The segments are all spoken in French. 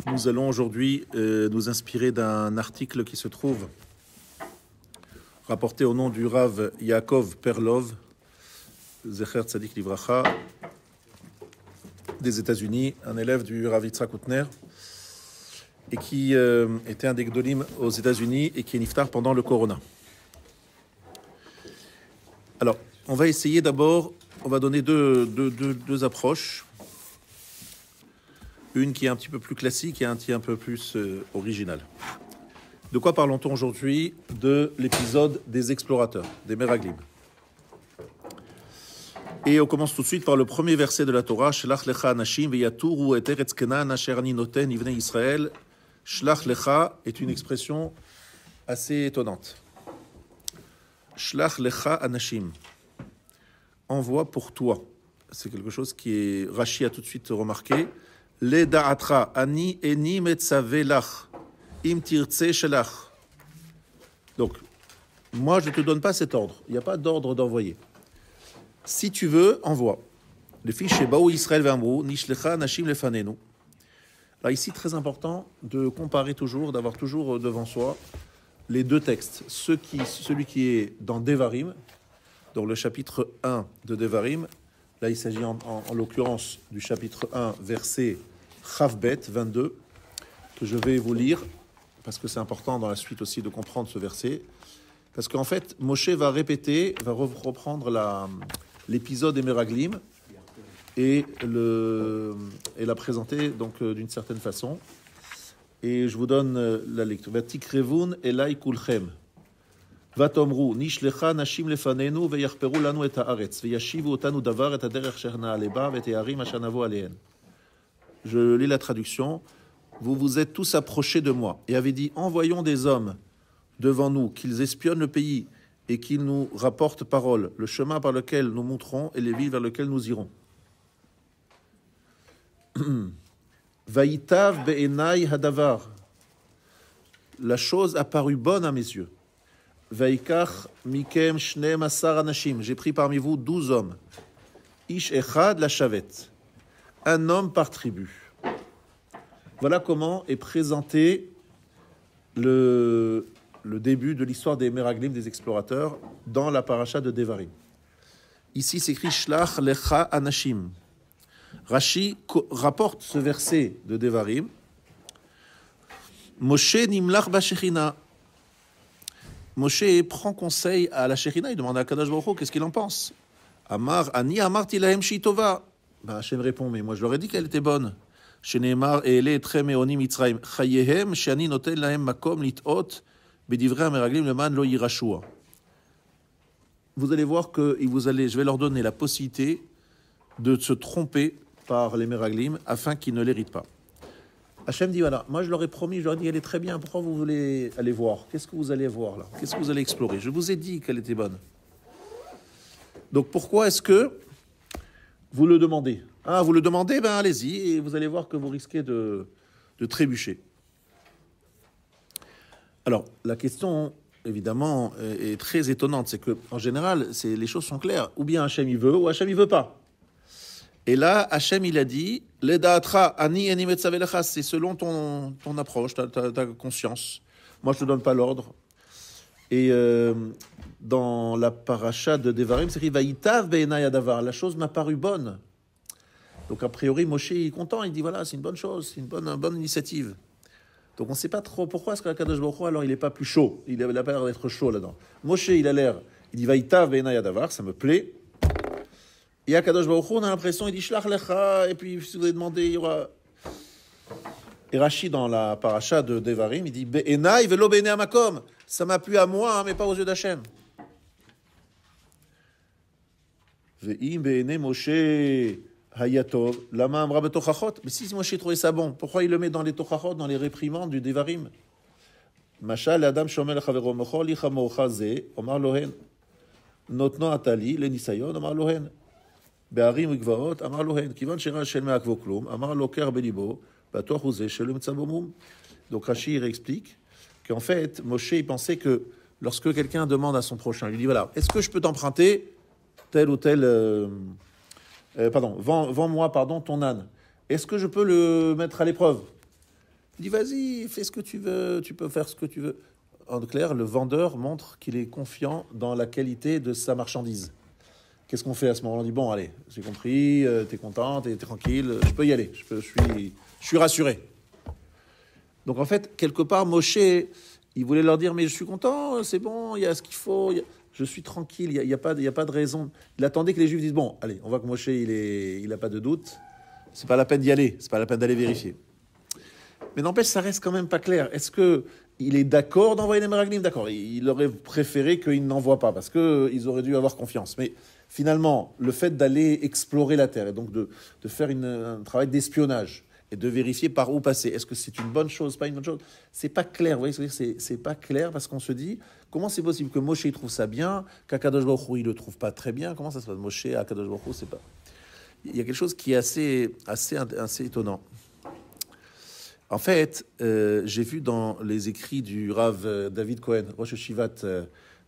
Nous allons aujourd'hui nous inspirer d'un article qui se trouve rapporté au nom du Rav Yaakov Perlov, Zecher Tzadik Livracha, des États-Unis, un élève du Rav Yitzhak Hutner, et qui était un des Gdolim aux États-Unis et qui est niftar pendant le Corona. Alors, on va essayer d'abord, on va donner deux approches. Une qui est un petit peu plus classique et un petit un peu plus originale. De quoi parlons-on aujourd'hui? De l'épisode des explorateurs, des Meraglim. Et on commence tout de suite par le premier verset de la Torah. Shlach lecha anashim veyaturu et eretz Kenan asher ani noten ivnei Israël. Shlach lecha est une expression assez étonnante. Shlach lecha anashim. Envoie pour toi. C'est quelque chose qui est Rashi a tout de suite remarqué. Le da'atra ani eni metzave lach im tirtse shelach. Donc, moi je ne te donne pas cet ordre. Il n'y a pas d'ordre d'envoyer. Si tu veux, envoie. Le fiche Baou Israël ve'amrou nishlecha nashim lefanenu. Là ici très important de comparer toujours, d'avoir toujours devant soi les deux textes. Celui qui est dans Devarim, dans le chapitre 1 de Devarim. Là il s'agit en l'occurrence du chapitre 1 verset Chavbet 22, que je vais vous lire, parce que c'est important dans la suite aussi de comprendre ce verset, parce qu'en fait, Moshe va répéter, va reprendre l'épisode des Meraglim et la présenter donc d'une certaine façon. Et je vous donne la lecture. Vatikrevun elai kulchem. Vatomru nishlecha nashim lefanenu veyachperu lanu et haaretz veyashivu otanu davar et haderech asher na'aleba ve'te'arim asher navo aleihen. Je lis la traduction. Vous vous êtes tous approchés de moi et avez dit, envoyons des hommes devant nous, qu'ils espionnent le pays et qu'ils nous rapportent parole, le chemin par lequel nous monterons et les villes vers lesquelles nous irons. Vaïtav be'enai hadavar. La chose a paru bonne à mes yeux. Vaikach mikem shneim asar anashim. J'ai pris parmi vous 12 hommes. Ish echad la shavet. Un homme par tribu. Voilà comment est présenté le début de l'histoire des Meraglim, des explorateurs, dans la paracha de Devarim. Ici s'écrit Shlach lecha anashim. Rashi rapporte ce verset de Devarim. Moshe nimlach bashechina. Moshe prend conseil à la Shechina, il demande à Kadosh Baruch Hu qu'est-ce qu'il en pense. Amar ani amarti lahem shitova. Hachem répond, mais moi je leur ai dit qu'elle était bonne. Sheneemar e'ele etrem me'onim Mitzrayim chayehem she'ani noten lahem makom lit'ot b'divrei hameraglim leman lo yirashua. Vous allez voir que je vais leur donner la possibilité de se tromper par les meraglim afin qu'ils ne l'héritent pas. Hachem dit voilà, moi je leur ai promis, je leur ai dit elle est très bien, pourquoi vous voulez aller voir? Qu'est-ce que vous allez voir là? Qu'est-ce que vous allez explorer? Je vous ai dit qu'elle était bonne. Donc pourquoi est-ce que vous le demandez? Ah, vous le demandez? Ben allez-y, et vous allez voir que vous risquez de trébucher. Alors, la question, évidemment, est très étonnante. C'est qu'en général, les choses sont claires. Ou bien Hachem il veut, ou Hachem il veut pas. Et là, Hachem il a dit, Ledaatra ani eni metzav lecha, c'est selon ton approche, ta conscience. Moi, je te donne pas l'ordre. Et dans la paracha de Devarim, c'est écrit Vaïtav be'enai hadavar. La chose m'a paru bonne. Donc a priori, Moshe est content. Il dit voilà, c'est une bonne chose, c'est une bonne initiative. Donc on ne sait pas trop pourquoi est-ce que Kadosh Baruch Hu, alors il n'est pas plus chaud. Il a pas l'air d'être chaud là-dedans. Moshe, il dit Vaïtav be'enai hadavar, ça me plaît. Et à Kadosh Baruch Hu, on a l'impression, il dit Shlach lecha. Et puis si vous avez demandé, il y aura. Et Rashi dans la paracha de Devarim, il dit be'enai velo be'enei hamakom. Ça m'a plu à moi, mais pas aux yeux d'Hachem. Ve'im be'enei Moshe hayatov lama amra betochachot. Mais si Moshe trouvait ça bon, pourquoi il le met dans les tochachot, dans les réprimandes du Devarim? Mashal adam shomel chavero mochol lichamor chaze omar lohen notno atali lenisayon omar lohen be'arim u'gvaot amar lohen kivan shera shel me'akvo klum amar loker belibo batoch uze shel mitzabomum. Donc Rashi explique qu'en fait, Moshe, il pensait que lorsque quelqu'un demande à son prochain, il lui dit, voilà, est-ce que je peux t'emprunter tel ou tel vends-moi ton âne. Est-ce que je peux le mettre à l'épreuve? Il dit, vas-y, fais ce que tu veux, tu peux faire ce que tu veux. En clair, le vendeur montre qu'il est confiant dans la qualité de sa marchandise. Qu'est-ce qu'on fait à ce moment-là? On dit, bon, allez, j'ai compris, t'es content, t'es tranquille, je peux y aller, je suis rassuré. Donc en fait, quelque part, Moshe, il voulait leur dire, mais je suis content, c'est bon, il y a ce qu'il faut, je suis tranquille, il y a pas de raison. Il attendait que les Juifs disent, bon, allez, on voit que Moshe, il n'a pas de doute, c'est pas la peine d'y aller, c'est pas la peine d'aller vérifier. Mais n'empêche, ça reste quand même pas clair. Est-ce qu'il est d'accord d'envoyer les Meraglim? D'accord, il aurait préféré qu'ils n'envoient pas, parce qu'ils auraient dû avoir confiance. Mais finalement, le fait d'aller explorer la terre, et donc de faire un travail d'espionnage, et de vérifier par où passer, est-ce que c'est une bonne chose, pas une bonne chose? C'est pas clair, vous voyez ce que je veux dire? C'est pas clair, parce qu'on se dit, comment c'est possible que Moshe il trouve ça bien, qu'Akadosh Baruch Hu il le trouve pas très bien? Comment ça se passe? Moshe, Akadosh Baruch Hu, c'est pas... Il y a quelque chose qui est assez étonnant. En fait, j'ai vu dans les écrits du Rav David Cohen, Rosh Yeshivat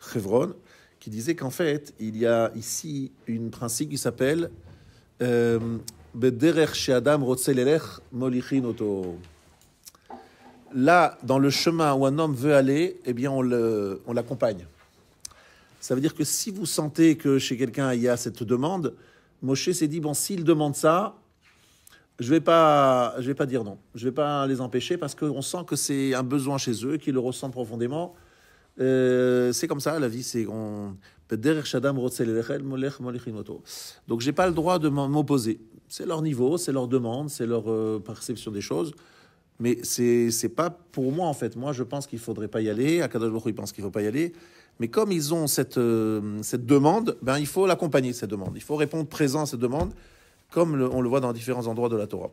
Chevron, qui disait qu'en fait, il y a ici un principe qui s'appelle Bederech she'adam rotze lelech molichin oto. Là, dans le chemin où un homme veut aller, eh bien, on l'accompagne. Ça veut dire que si vous sentez que chez quelqu'un il y a cette demande, Moshe s'est dit, bon, s'il demande ça, je vais pas dire non. Je vais pas les empêcher parce qu'on sent que c'est un besoin chez eux, qu'ils le ressentent profondément. C'est comme ça, la vie, c'est donc j'ai pas le droit de m'opposer. C'est leur niveau, c'est leur demande, c'est leur perception des choses. Mais c'est pas pour moi en fait. Moi, je pense qu'il faudrait pas y aller. Akadosh Baruch Hu, il pense qu'il faut pas y aller. Mais comme ils ont cette demande, ben il faut l'accompagner cette demande. Il faut répondre présent à cette demande, comme on le voit dans différents endroits de la Torah.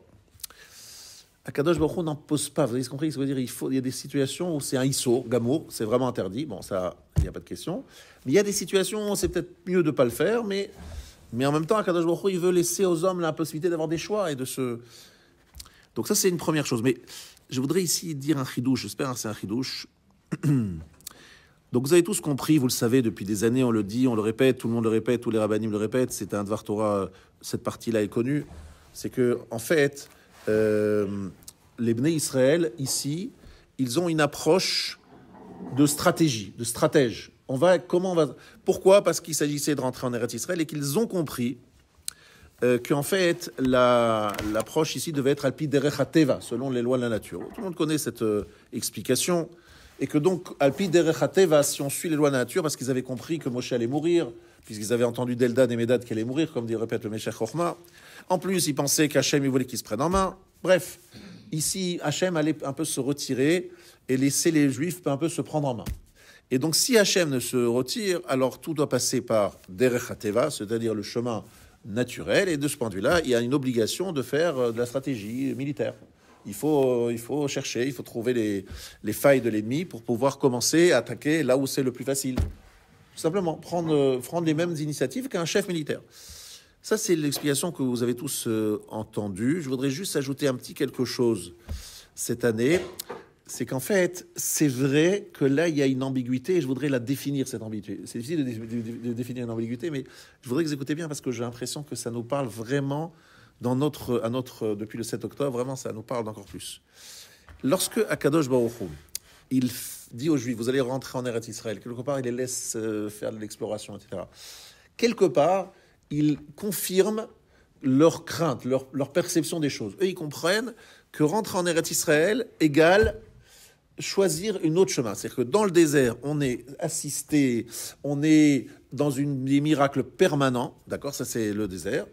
Akadosh Baruch Hu n'en pose pas. Vous avez compris ce que je veux dire? Il y a des situations où c'est un issur, gamour, c'est vraiment interdit. Bon, ça, il n'y a pas de question. Mais il y a des situations où c'est peut-être mieux de ne pas le faire, mais en même temps, Akadosh Baruch Hu, il veut laisser aux hommes la possibilité d'avoir des choix et de se... Donc ça, c'est une première chose. Mais je voudrais ici dire un chidouche. J'espère que c'est un chidouche. Donc vous avez tous compris, vous le savez, depuis des années, on le dit, on le répète, tout le monde le répète, tous les rabbinim le répètent, c'est un Dvar Torah, cette partie-là est connue, c'est que en fait, les Bnei Israël, ici, ils ont une approche de stratégie, de stratège. Pourquoi? Parce qu'il s'agissait de rentrer en Eretz Israël et qu'ils ont compris qu'en fait, l'approche ici devait être Alpi Derech HaTeva, selon les lois de la nature. Tout le monde connaît cette explication. Et que donc, Alpi Derech HaTeva, si on suit les lois de la nature, parce qu'ils avaient compris que Moshe allait mourir, puisqu'ils avaient entendu d'Eldad et Médad qu'il allait mourir, comme répète le Meshech Chochma. En plus, ils pensaient qu'Hachem, il voulait qu'ils se prennent en main. Bref, ici, Hachem allait un peu se retirer et laisser les Juifs un peu se prendre en main. Et donc, si Hachem ne se retire, alors tout doit passer par Derech HaTeva, c'est-à-dire le chemin naturel. Et de ce point de vue-là, il y a une obligation de faire de la stratégie militaire. Il faut chercher, il faut trouver les failles de l'ennemi pour pouvoir commencer à attaquer là où c'est le plus facile. Tout simplement, prendre les mêmes initiatives qu'un chef militaire. Ça, c'est l'explication que vous avez tous entendue. Je voudrais juste ajouter un petit quelque chose cette année. C'est qu'en fait, c'est vrai que là, il y a une ambiguïté et je voudrais la définir, cette ambiguïté. C'est difficile de définir une ambiguïté, mais je voudrais que vous écoutez bien parce que j'ai l'impression que ça nous parle vraiment depuis le 7 octobre, vraiment, ça nous parle d'encore plus. Lorsque Akadosh Baruch Hu, il dit aux Juifs, vous allez rentrer en Eretz Israël, quelque part, il les laisse faire de l'exploration, etc. Quelque part, il confirme leur crainte, leur perception des choses. Eux, ils comprennent que rentrer en Eretz Israël égale choisir une autre chemin. C'est-à-dire que dans le désert, on est assisté, on est dans des miracles permanents, d'accord, ça c'est le désert,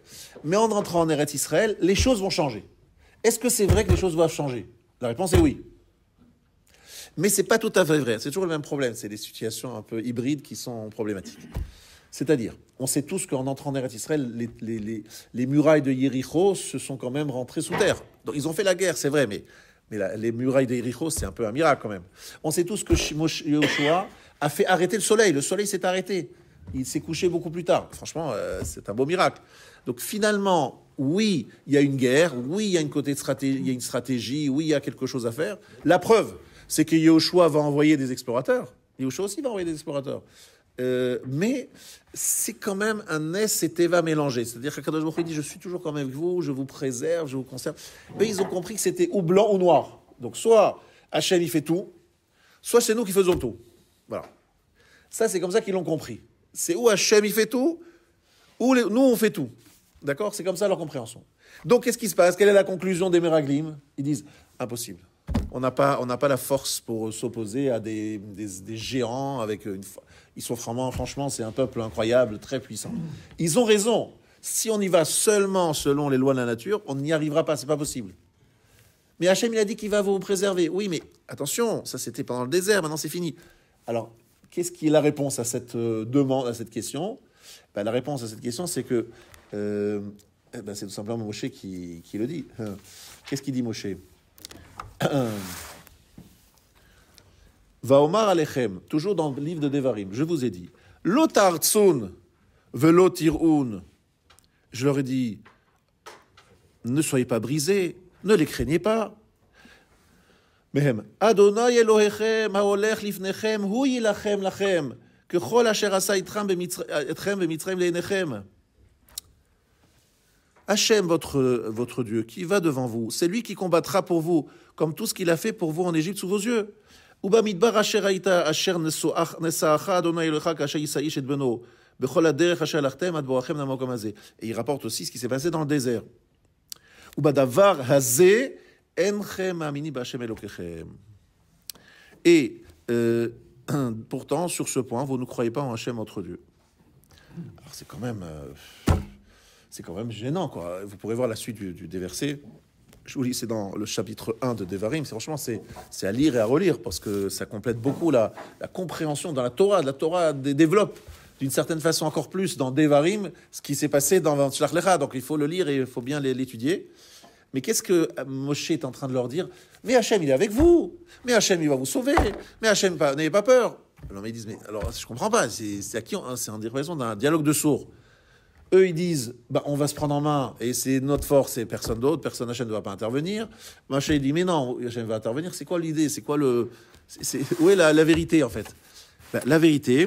mais en rentrant en Eretz Israël, les choses vont changer. Est-ce que c'est vrai que les choses doivent changer? La réponse est oui. Mais c'est pas tout à fait vrai, c'est toujours le même problème, c'est des situations un peu hybrides qui sont problématiques. C'est-à-dire, on sait tous qu'en entrant en Eretz Israël, les murailles de Yéricho se sont quand même rentrées sous terre. Donc ils ont fait la guerre, c'est vrai, mais les murailles de Yéricho, c'est un peu un miracle quand même. On sait tous que Yoshua a fait arrêter le soleil s'est arrêté. Il s'est couché beaucoup plus tard. Franchement, c'est un beau miracle. Donc finalement, oui, il y a une guerre, oui, il y a il y a une stratégie, oui, il y a quelque chose à faire. La preuve, c'est que Yoshua va envoyer des explorateurs. Yoshua aussi va envoyer des explorateurs. Mais c'est quand même un S et Teva mélangé. C'est-à-dire qu'Akadosh Baruch Hu dit, je suis toujours quand même avec vous, je vous préserve, je vous conserve. Mais ils ont compris que c'était ou blanc ou noir. Donc soit Hachem il fait tout, soit c'est nous qui faisons tout. Voilà. Ça c'est comme ça qu'ils l'ont compris. C'est où Hachem il fait tout, ou nous on fait tout. D'accord? C'est comme ça leur compréhension. Donc qu'est-ce qui se passe? Quelle est la conclusion des Meraglim? Ils disent impossible. On n'a pas la force pour s'opposer à des géants avec ils sont franchement, c'est un peuple incroyable, très puissant. Ils ont raison. Si on y va seulement selon les lois de la nature, on n'y arrivera pas, c'est pas possible. Mais Hachem, il a dit qu'il va vous préserver. Oui, mais attention, ça c'était pendant le désert, maintenant c'est fini. Alors, qu'est-ce qui est la réponse à cette demande, à cette question? La réponse à cette question, c'est que c'est tout simplement Moshe qui le dit. Qu'est-ce qu'il dit Moshe? Vaomar alechem, toujours dans le livre de Devarim, je vous ai dit, lotartsun velotirun. Je leur ai dit, ne soyez pas brisés, ne les craignez pas. Mehem, Adonai Elohechem haolech lifnechem hu yilachem lachem kechol asher asa etchem b'mitzrayim leinechem. Hachem, votre Dieu, qui va devant vous, c'est lui qui combattra pour vous, comme tout ce qu'il a fait pour vous en Égypte sous vos yeux. ובמדבר אשר היית, אשר נשאך אדוני אלוהיך כאשר יישא איש את בנו, בכל הדרך אשר הלכתם עד בואכם למקום הזה. Et il rapporte aussi ce qui s'est passé dans le désert. ובדבר הזה אינכם מאמינים בהשם אלוקיכם. Et pourtant, sur ce point, vous ne croyez pas en Hachem, votre Dieu. Alors c'est quand même gênant, quoi. Vous pourrez voir la suite des versets. Je vous lis, c'est dans le chapitre 1 de Devarim. Franchement, c'est à lire et à relire parce que ça complète beaucoup la compréhension dans la Torah. La Torah développe d'une certaine façon encore plus dans Devarim ce qui s'est passé dans Shlach Lecha. Donc il faut le lire et il faut bien l'étudier. Mais qu'est-ce que Moshe est en train de leur dire? Mais Hachem, il est avec vous. Mais Hachem, il va vous sauver. Mais Hachem, n'ayez pas peur. Alors ils disent, mais alors je comprends pas. C'est à qui c'est en raison d'un dialogue de sourds. Eux, ils disent, on va se prendre en main, et c'est notre force, et personne d'autre, personne, Hachem ne va pas intervenir. Hachem, il dit, mais non, Hachem va intervenir, c'est quoi l'idée? C'est quoi où est la vérité, en fait? La vérité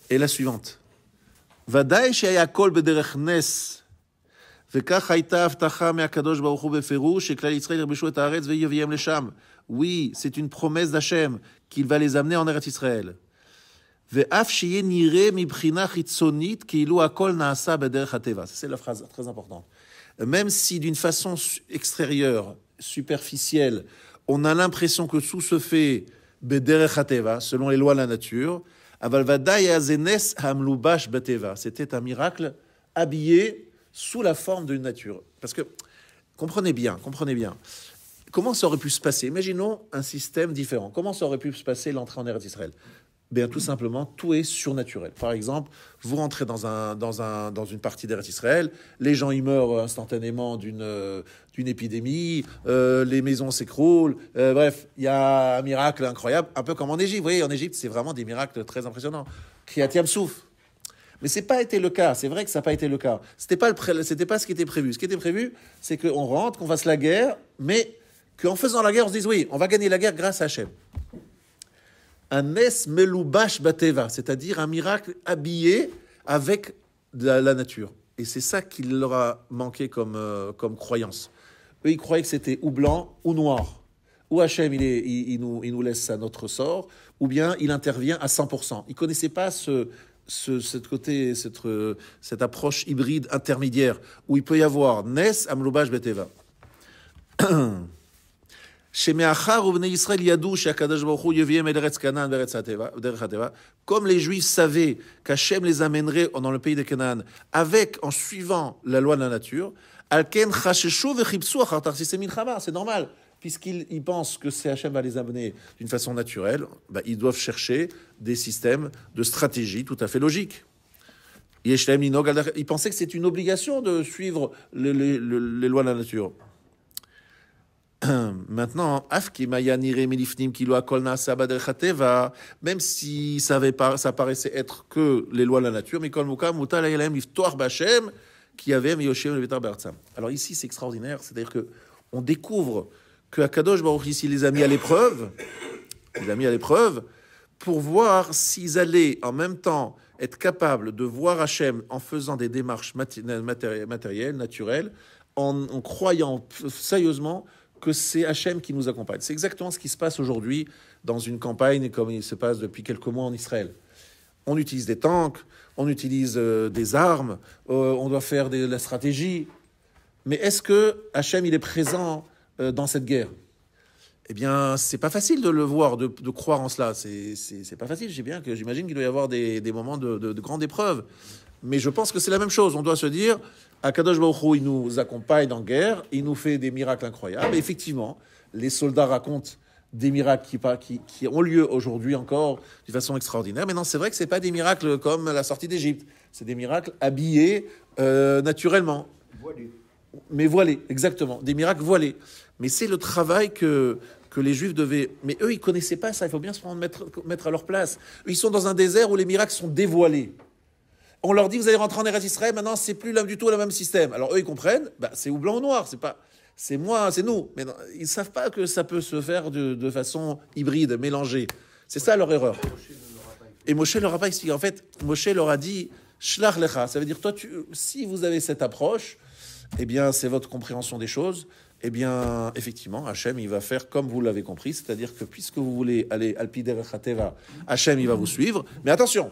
est la suivante. Vadaï she'aya kol bederech nes, vekach hayta avtacha me'akadosh baruch hu beferush, sheklal Yisrael yirbeshu et haaretz ve'yaviem lesham. Oui, c'est une promesse d'Hachem, qu'il va les amener en Eretz Israël. C'est la phrase très importante. Même si d'une façon extérieure, superficielle, on a l'impression que tout se fait selon les lois de la nature, c'était un miracle habillé sous la forme d'une nature. Parce que, comprenez bien, comment ça aurait pu se passer? Imaginons un système différent. Comment ça aurait pu se passer l'entrée en Eretz Israël? Bien, tout simplement, tout est surnaturel. Par exemple, vous rentrez dans une partie d'Eretz Israël, les gens y meurent instantanément d'une épidémie, les maisons s'écroulent, bref, il y a un miracle incroyable, un peu comme en Égypte. Vous voyez, en Égypte, c'est vraiment des miracles très impressionnants. Kriyat Yam Souf. Mais c'est pas été le cas. C'est vrai que ça n'a pas été le cas. C'était pas ce qui était prévu. Ce qui était prévu, c'est qu'on rentre, qu'on fasse la guerre, mais qu'en faisant la guerre, on se dise oui, on va gagner la guerre grâce à Hachem. Un nes meloubash bateva, c'est-à-dire un miracle habillé avec la nature. Et c'est ça qui leur a manqué comme croyance. Eux, ils croyaient que c'était ou blanc ou noir. Ou Hachem, il nous laisse à notre sort, ou bien il intervient à 100%. Ils ne connaissaient pas cette approche hybride intermédiaire, où il peut y avoir nes meloubash bateva. Comme les Juifs savaient qu'Hachem les amènerait dans le pays de Canaan en suivant la loi de la nature, c'est normal, puisqu'ils pensent que c'est Hachem va les amener d'une façon naturelle, ils doivent chercher des systèmes de stratégie tout à fait logiques. Ils pensaient que c'est une obligation de suivre les lois de la nature. Maintenant, même si ça paraissait être que les lois de la nature, mais alors ici c'est extraordinaire, c'est-à-dire que on découvre que Akadosh Baruch Hu ici les a mis à l'épreuve, pour voir s'ils allaient en même temps être capables de voir Hachem en faisant des démarches matérielles, naturelles, en croyant sérieusement que c'est Hachem qui nous accompagne. C'est exactement ce qui se passe aujourd'hui dans une campagne comme il se passe depuis quelques mois en Israël. On utilise des tanks, on utilise des armes, on doit faire de la stratégie. Mais est-ce que Hachem il est présent dans cette guerre? Eh bien, c'est pas facile de le voir, de croire en cela. C'est pas facile. J'imagine qu'il doit y avoir des moments de grande épreuve. Mais je pense que c'est la même chose. On doit se dire, Akadosh Baruch Hu, il nous accompagne en guerre, il nous fait des miracles incroyables. Et effectivement, les soldats racontent des miracles qui ont lieu aujourd'hui encore de façon extraordinaire. Mais non, c'est vrai que c'est pas des miracles comme la sortie d'Égypte. C'est des miracles habillés naturellement. Voilés. Mais voilés, exactement. Des miracles voilés. Mais c'est le travail que les Juifs devaient... Mais eux, ils ne connaissaient pas ça. Il faut bien se mettre à leur place. Eux, ils sont dans un désert où les miracles sont dévoilés. On leur dit, vous allez rentrer en Eretz Israël, maintenant, c'est plus du tout le même système. Alors eux, ils comprennent, c'est ou blanc ou noir. C'est moi, c'est nous. Mais non, ils ne savent pas que ça peut se faire de façon hybride, mélangée. C'est ça leur erreur. Et Moshe ne leur a pas expliqué. En fait, Moshe leur a dit, Shlach lecha. Ça veut dire, toi, si vous avez cette approche, eh bien, c'est votre compréhension des choses. Eh bien, effectivement, Hachem, il va faire comme vous l'avez compris, c'est-à-dire que puisque vous voulez aller al pi derech hateva, Hachem, il va vous suivre. Mais attention,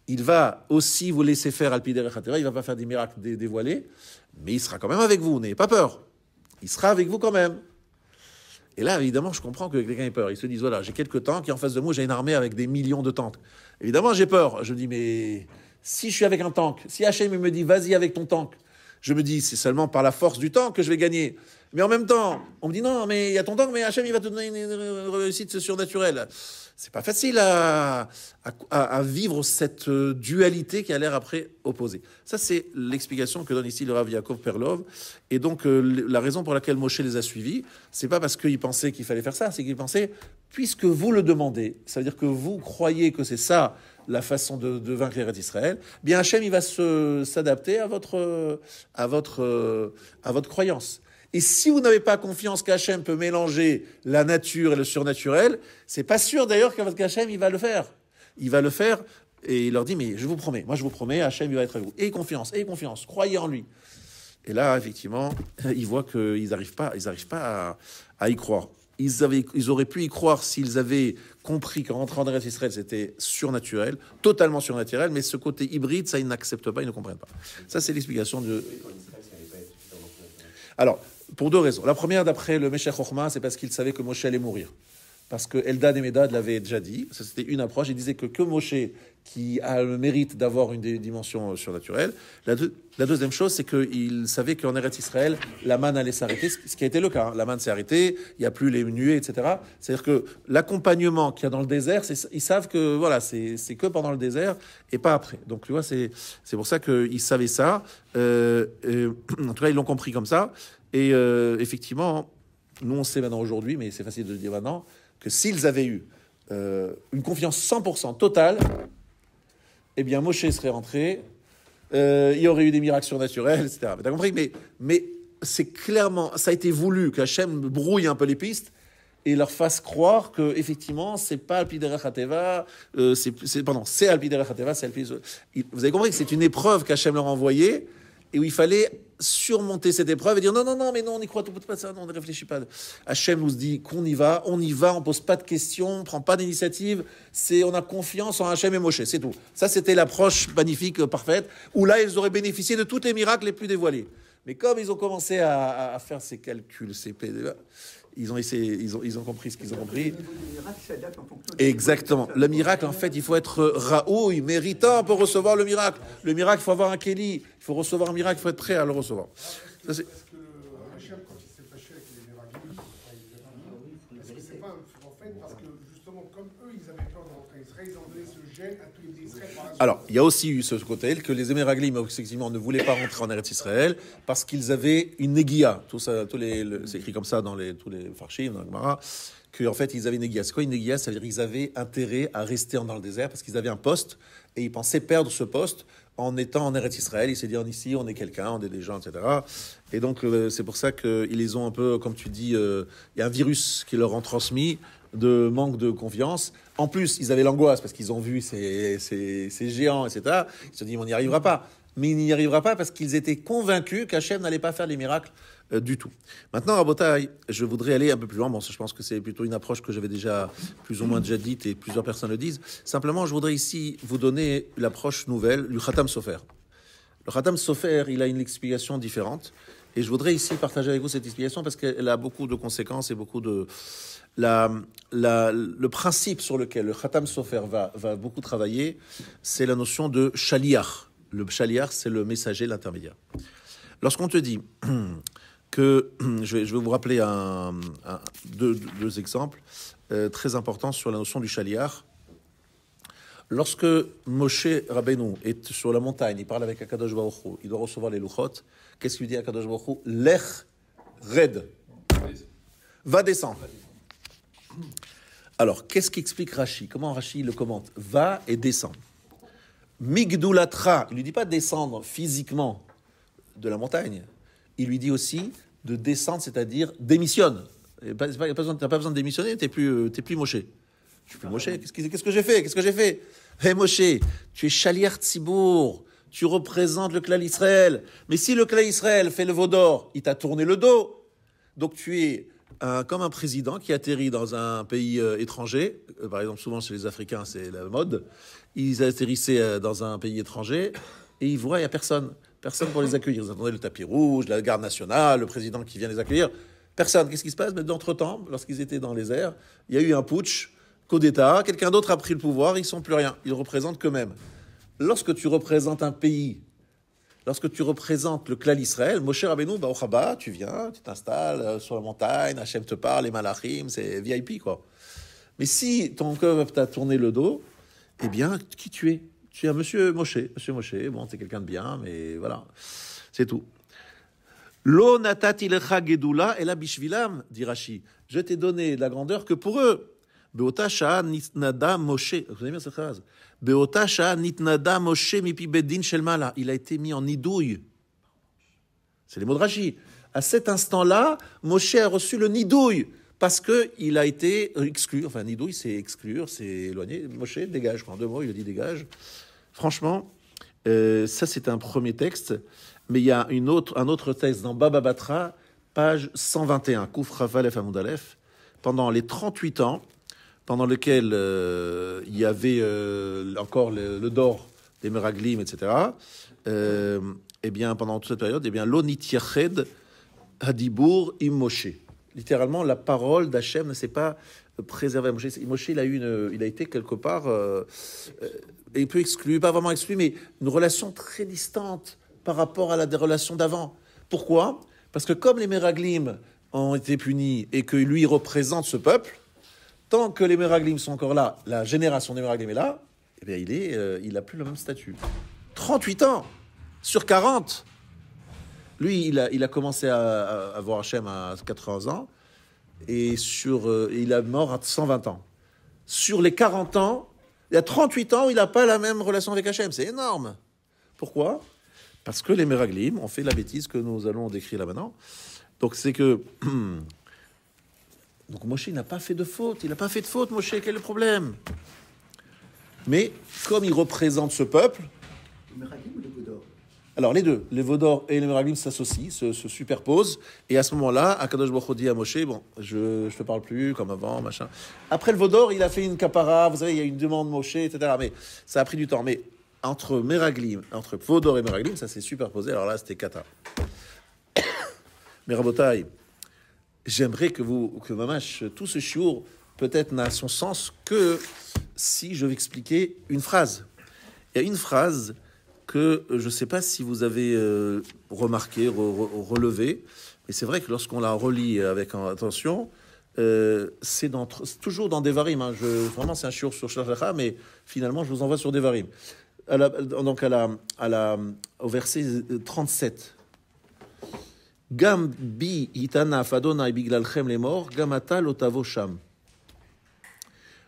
il va aussi vous laisser faire al pi derech hateva, il ne va pas faire des miracles dévoilés, mais il sera quand même avec vous, n'ayez pas peur. Il sera avec vous quand même. Et là, évidemment, je comprends que quelqu'un ait peur. Ils se disent, voilà, j'ai quelques tanks, et en face de moi, j'ai une armée avec des millions de tanks. Évidemment, j'ai peur. Je dis, mais si je suis avec un tank, si Hachem me dit, vas-y avec ton tank, je me dis, c'est seulement par la force du tank que je vais gagner. Mais en même temps, on me dit, non, mais il y a ton tank, mais Hachem, il va te donner une réussite surnaturelle. C'est pas facile à vivre cette dualité qui a l'air après opposée. Ça, c'est l'explication que donne ici le Rav Yaakov Perlov. Et donc, la raison pour laquelle Moshe les a suivis, c'est pas parce qu'il pensait qu'il fallait faire ça, c'est qu'il pensait, puisque vous le demandez, ça veut dire que vous croyez que c'est ça la façon de vaincre Eretz Israël, bien Hachem, il va s'adapter à votre croyance. Et si vous n'avez pas confiance qu'Hachem peut mélanger la nature et le surnaturel, c'est pas sûr d'ailleurs qu'Hachem, il va le faire. Il va le faire et il leur dit, mais je vous promets, Hachem, il va être avec vous. Ayez confiance, croyez en lui. Et là, effectivement, ils voient qu'ils n'arrivent pas à y croire. Ils auraient pu y croire s'ils avaient compris que rentrer en Eretz Israël, c'était surnaturel, totalement surnaturel, mais ce côté hybride, ça, ils n'acceptent pas, ils ne comprennent pas. Ça, c'est l'explication de... Alors, pour deux raisons. La première, d'après le Meshech Chochma, c'est parce qu'il savait que Moshe allait mourir. Parce que Eldad et Medad l'avaient déjà dit. Ça, c'était une approche. Il disait que Moshe, qui a le mérite d'avoir une dimension surnaturelle. La deuxième chose, c'est qu'il savait qu'en Eretz Israël, la manne allait s'arrêter, ce qui a été le cas. La manne s'est arrêtée, il n'y a plus les nuées, etc. C'est-à-dire que l'accompagnement qu'il y a dans le désert, ils savent que voilà, c'est que pendant le désert et pas après. Donc tu vois, c'est pour ça qu'ils savaient ça. En tout cas, ils l'ont compris comme ça. Et effectivement, nous on sait maintenant aujourd'hui, mais c'est facile de le dire maintenant, que s'ils avaient eu une confiance 100% totale, eh bien Moshe serait rentré, il y aurait eu des miracles surnaturels, etc. T'as compris? Mais c'est clairement, ça a été voulu qu'Hachem brouille un peu les pistes et leur fasse croire que effectivement c'est pas Al Pi Derech HaTeva, c'est Al Pi Derech HaTeva, c'est Al Pi... Vous avez compris que c'est une épreuve qu'Hachem leur envoyait et où il fallait surmonter cette épreuve et dire non, mais non, on n'y croit pas ça, non, on ne réfléchit pas. Hachem nous dit qu'on y va, on ne pose pas de questions, on ne prend pas d'initiative, on a confiance en Hachem et Moshe, c'est tout. Ça, c'était l'approche magnifique, parfaite, où là, ils auraient bénéficié de tous les miracles les plus dévoilés. Mais comme ils ont commencé à faire ces calculs, ils ont compris ce qu'ils ont compris. Exactement. Le miracle, en fait, il faut être raoui, méritant pour recevoir le miracle. Le miracle, il faut avoir un kéli. Il faut recevoir un miracle, il faut être prêt à le recevoir. Ça, c'est... Parce que Hachem, quand il s'est fâché avec les Méraglim, est-ce que c'est pas en fait parce que justement, comme eux, ils avaient peur de rentrer en Israël, ils ont donné ce gène à tous les Israéliens par la suite. Alors, il y a aussi eu ce côté que les Émiraglim, effectivement, ne voulaient pas rentrer en Eretz Israël parce qu'ils avaient une négia. C'est écrit comme ça dans tous les farshim, dans le Gemara, qu'en fait, ils avaient une négia. C'est quoi une négia? Ça veut dire qu'ils avaient intérêt à rester dans le désert parce qu'ils avaient un poste et ils pensaient perdre ce poste en étant en Eretz Israël. Ils se disaient, ici, on est quelqu'un, on est des gens, etc. Et donc, c'est pour ça qu'ils les ont un peu, comme tu dis, il y a un virus qui leur ont transmis de manque de confiance. En plus, ils avaient l'angoisse parce qu'ils ont vu ces géants, etc. Ils se sont dit, on n'y arrivera pas. Mais il n'y arrivera pas parce qu'ils étaient convaincus qu'Hachem n'allait pas faire les miracles du tout. Maintenant, Rabotai, je voudrais aller un peu plus loin. Bon, je pense que c'est plutôt une approche que j'avais déjà plus ou moins déjà dite et plusieurs personnes le disent. Simplement, je voudrais ici vous donner l'approche nouvelle du Khatam Sofer. Le Khatam Sofer, il a une explication différente. Et je voudrais ici partager avec vous cette explication parce qu'elle a beaucoup de conséquences et beaucoup de... le principe sur lequel le Khatam Sofer va beaucoup travailler, c'est la notion de shaliach. Le shaliach, c'est le messager, l'intermédiaire. Lorsqu'on te dit que... je vais vous rappeler deux exemples très importants sur la notion du shaliach. Lorsque Moshe Rabbeinu est sur la montagne, il parle avec Akadosh Baruch Hu, il doit recevoir les Luchot. Qu'est-ce qu'il dit à Akadosh Baruch Hu? Lech red. Va descendre. Alors, qu'est-ce qu'explique Rashi? Comment Rashi le commente? Va et descend. Migdulatra, il lui dit pas descendre physiquement de la montagne. Il lui dit aussi de descendre, c'est-à-dire démissionne. Tu n'as pas besoin de démissionner, t'es plus Moshe. Je suis plus Moshe. Qu'est-ce que j'ai fait? Hé Moshe, tu es Shaliach Tzibour, tu représentes le clan Israël. Mais si le clan Israël fait le veau d'or, il t'a tourné le dos. Donc tu es comme un président qui atterrit dans un pays étranger. Par exemple, souvent chez les Africains, c'est la mode. Ils atterrissaient dans un pays étranger et ils voient, il n'y a personne. Personne pour les accueillir. Ils attendaient le tapis rouge, la garde nationale, le président qui vient les accueillir. Personne. Qu'est-ce qui se passe? Mais d'entre-temps, lorsqu'ils étaient dans les airs, il y a eu un putsch, coup d'État, quelqu'un d'autre a pris le pouvoir, ils ne sont plus rien. Ils représentent qu'eux-mêmes. Lorsque tu représentes un pays, lorsque tu représentes le clan Israël, Moshe Rabbeinu, tu viens, tu t'installes sur la montagne, Hachem te parle, les malachim, c'est VIP, quoi. Mais si ton cœur t'a tourné le dos, eh bien, qui tu es? Tu es un monsieur Moshe. Monsieur Moshe, bon, c'est quelqu'un de bien, mais voilà, c'est tout. Lo natati lecha gedula ela bishvilam, dit Rashi. Je t'ai donné de la grandeur que pour eux. Beota sha'a nitnada Moshe. Vous avez bien cette phrase. Beota sha'a nitnada Moshe mipi bedin shel mala. Il a été mis en nidouille. C'est les mots de Rashi. À cet instant-là, Moshe a reçu le nidouille parce qu'il a été exclu. Enfin, nidouille, c'est exclure, c'est éloigner. Moshe, dégage. En 2 mots, il a dit dégage. Franchement, ça c'est un premier texte. Mais il y a un autre texte dans Baba Batra, page 121, Kouf Rafal F. Amoud Aleph, pendant les 38 ans, pendant lesquels il y avait encore le dor des Meraglim, etc. Eh bien, pendant toute cette période, eh bien, Lonit Yached Hadibur Im Moshe. Littéralement, la parole d'Hachem ne s'est pas préservée à Moshe. Moshe, il a été quelque part, un peu exclu, pas vraiment exclu, mais une relation très distante par rapport à des relations d'avant. Pourquoi? Parce que comme les Meraglim ont été punis et que lui représente ce peuple, tant que les Meraglim sont encore là, la génération des Meraglim est là, eh bien il n'a plus le même statut. 38 ans sur 40. Lui, il a commencé à voir Hachem à 80 ans et il est mort à 120 ans. Sur les 40 ans, il y a 38 ans, il n'a pas la même relation avec Hachem. C'est énorme. Pourquoi? Parce que les Meraglim ont fait la bêtise que nous allons décrire là maintenant. Donc c'est que... Donc Moshe n'a pas fait de faute. Il n'a pas fait de faute, Moshe. Quel est le problème? Mais comme il représente ce peuple... Les Meraglim ou les Vaudor? Alors les deux, les Vaudor et les Meraglim s'associent, se superposent. Et à ce moment-là, Akadosh Baruch Hu dit à Moshe, bon, je te parle plus comme avant, machin. Après le Vaudor, il a fait une kapara. Vous savez, il y a une demande Moshe, etc. Mais ça a pris du temps. Mais entre Meraglim, entre Vaudor et Meraglim, ça s'est superposé. Alors là, c'était kata. Mais Rabotai, j'aimerais que Mamash, tout ce chiour, peut-être n'a son sens que si je vais expliquer une phrase. Il y a une phrase que je ne sais pas si vous avez remarqué, relevé, mais c'est vrai que lorsqu'on la relit avec attention, c'est toujours dans Devarim. Hein. Vraiment, c'est un chiour sur Shlach, mais finalement, je vous envoie sur Devarim. Au verset 37. Gam bi hitana fadona biglalchem les morts, gamata lotavo sham.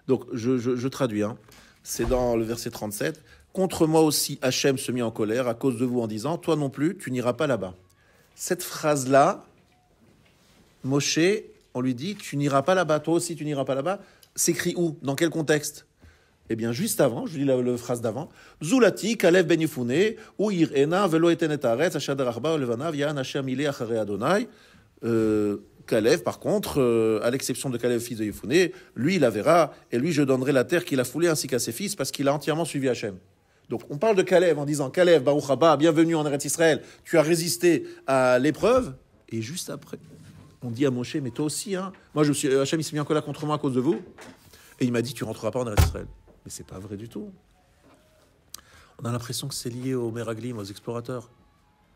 Donc, je traduis. Hein. C'est dans le verset 37. Contre moi aussi, Hachem se mit en colère à cause de vous en disant, toi non plus, tu n'iras pas là-bas. Cette phrase-là, Moshe, on lui dit, tu n'iras pas là-bas, toi aussi, tu n'iras pas là-bas. S'écrit où? Dans quel contexte? Eh bien, juste avant, je lis la phrase d'avant. Zulati, Kalev ben Yifune, ou Irena, velo eten et aretz, ashad rachba, levanav, yan Hachem ile achare Adonai, Kalev, par contre, à l'exception de Kalev, fils de Yefouné, lui, il la verra, et lui, je donnerai la terre qu'il a foulée ainsi qu'à ses fils, parce qu'il a entièrement suivi Hachem. Donc, on parle de Kalev en disant, Kalev, Baruch Haba, bienvenue en Eretz Israël, tu as résisté à l'épreuve, et juste après, on dit à Moshe, mais toi aussi, hein, moi, Hachem, il s'est mis en colère contre moi à cause de vous, et il m'a dit, tu rentreras pas en Eretz Israël. Mais c'est pas vrai du tout. On a l'impression que c'est lié aux Meraglim, aux explorateurs.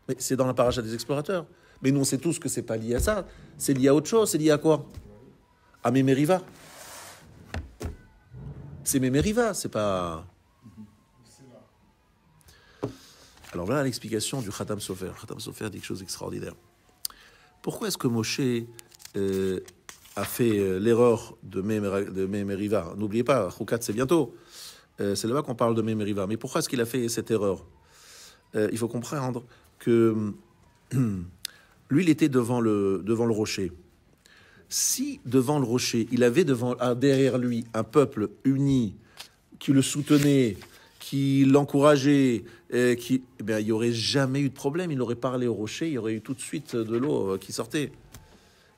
Mais c'est dans la paracha des explorateurs. Mais nous, on sait tous que c'est pas lié à ça. C'est lié à autre chose. C'est lié à quoi? À Mémériva. C'est Mémériva, c'est pas... Alors voilà l'explication du Khatam Sofer. Khatam Sofer dit quelque chose d'extraordinaire. Pourquoi est-ce que Moshe a fait l'erreur de Mémériva? N'oubliez pas, Choukat, c'est bientôt. C'est là-bas qu'on parle de Mémériva. Mais pourquoi est-ce qu'il a fait cette erreur? Il faut comprendre que lui, il était devant le rocher. Si devant le rocher, il avait derrière lui un peuple uni qui le soutenait, qui l'encourageait, eh bien, il n'y aurait jamais eu de problème. Il aurait parlé au rocher, il y aurait eu tout de suite de l'eau qui sortait.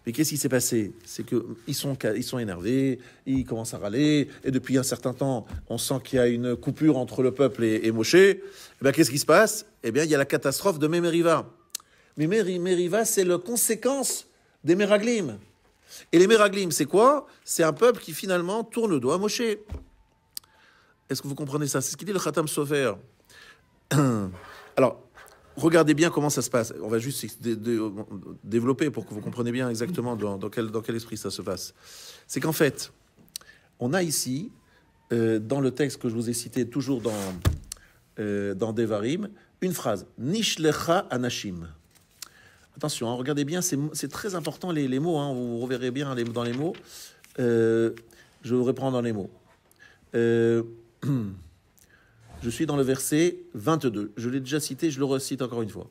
Mais qu'est-ce qui s'est passé? C'est qu'ils sont énervés, ils commencent à râler, et depuis un certain temps, on sent qu'il y a une coupure entre le peuple et Moshe. Eh bien, qu'est-ce qui se passe? Eh bien, il y a la catastrophe de Mémériva. Mais Mémériva, c'est la conséquence des Meraglim. Et les Meraglim, c'est quoi? C'est un peuple qui finalement tourne le dos à Moshe. Est-ce que vous comprenez ça? C'est ce qu'il dit le Khatam Sofer. Alors, regardez bien comment ça se passe. On va juste développer pour que vous compreniez bien exactement dans quel esprit ça se passe. C'est qu'en fait, on a ici, dans le texte que je vous ai cité, toujours dans Devarim, une phrase. Nishlecha anashim. Attention, hein, regardez bien, c'est très important les mots. Hein, vous reverrez bien dans les mots. Je vous reprends dans les mots. Je suis dans le verset 22. Je l'ai déjà cité, je le recite encore une fois.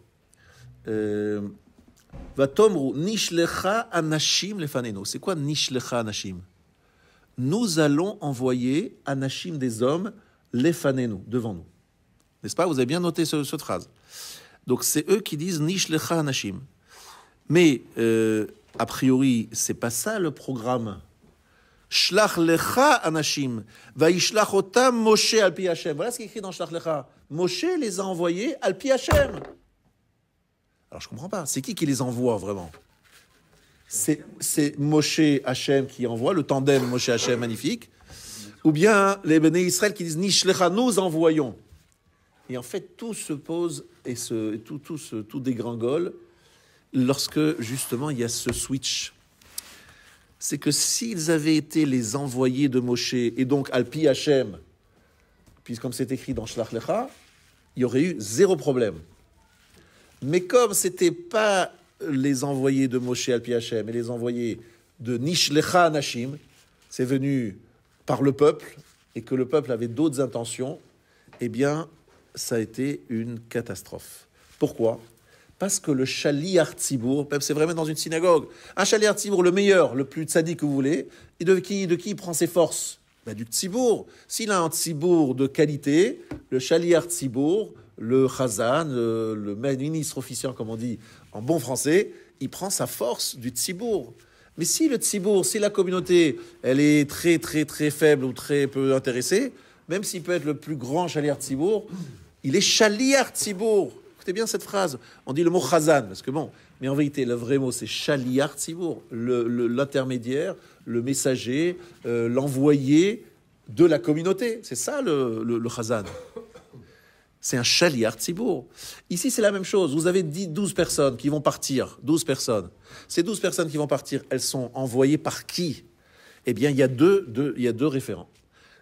Vatomru nishlecha anashim lefaneno. C'est quoi nishlecha anashim? Nous allons envoyer anashim, des hommes, lefanenu, devant nous. N'est-ce pas? Vous avez bien noté cette phrase. Donc c'est eux qui disent nishlecha anashim. Mais a priori, c'est pas ça le programme. Shlach lecha anashim, vaishlach otam Moshe al pi Hashem. Voilà ce qui est écrit dans Shlach lecha. Moshe les a envoyés al pi Hashem. Alors je comprends pas. C'est qui les envoie vraiment? C'est Moshe Hashem qui envoie, le tandem Moshe Hashem magnifique, ou bien les Béné Israël qui disent Nishlecha, nous envoyons. Et en fait, tout se pose et tout dégringole lorsque justement il y a ce switch. C'est que s'ils avaient été les envoyés de Moshe, et donc Alpi Hashem, puisque comme c'est écrit dans Shlach Lecha, il y aurait eu zéro problème. Mais comme c'était pas les envoyés de Moshe Alpi Hashem, et les envoyés de Nishlecha Anashim, c'est venu par le peuple, et que le peuple avait d'autres intentions, eh bien, ça a été une catastrophe. Pourquoi? Parce que le Shaliach Tzibour, c'est vraiment dans une synagogue, un Shaliach Tzibour, le meilleur, le plus tzadi que vous voulez, et de qui il prend ses forces? Du Tzibour. S'il a un Tzibour de qualité, le Shaliach Tzibour, le Chazan, le ministre officiant, comme on dit en bon français, il prend sa force du Tzibour. Mais si le Tzibour, si la communauté, elle est très très très faible ou très peu intéressée, même s'il peut être le plus grand Shaliach Tzibour, il est Shaliach Tzibour. Écoutez bien cette phrase. On dit le mot Chazan, parce que bon, mais en vérité, le vrai mot, c'est Shaliach Tzibour, l'intermédiaire, le messager, l'envoyé de la communauté. C'est ça le Chazan. C'est un Shaliach Tzibour. Ici, c'est la même chose. Vous avez dit 12 personnes qui vont partir. 12 personnes. Ces 12 personnes qui vont partir, elles sont envoyées par qui? Eh bien, il y a deux référents.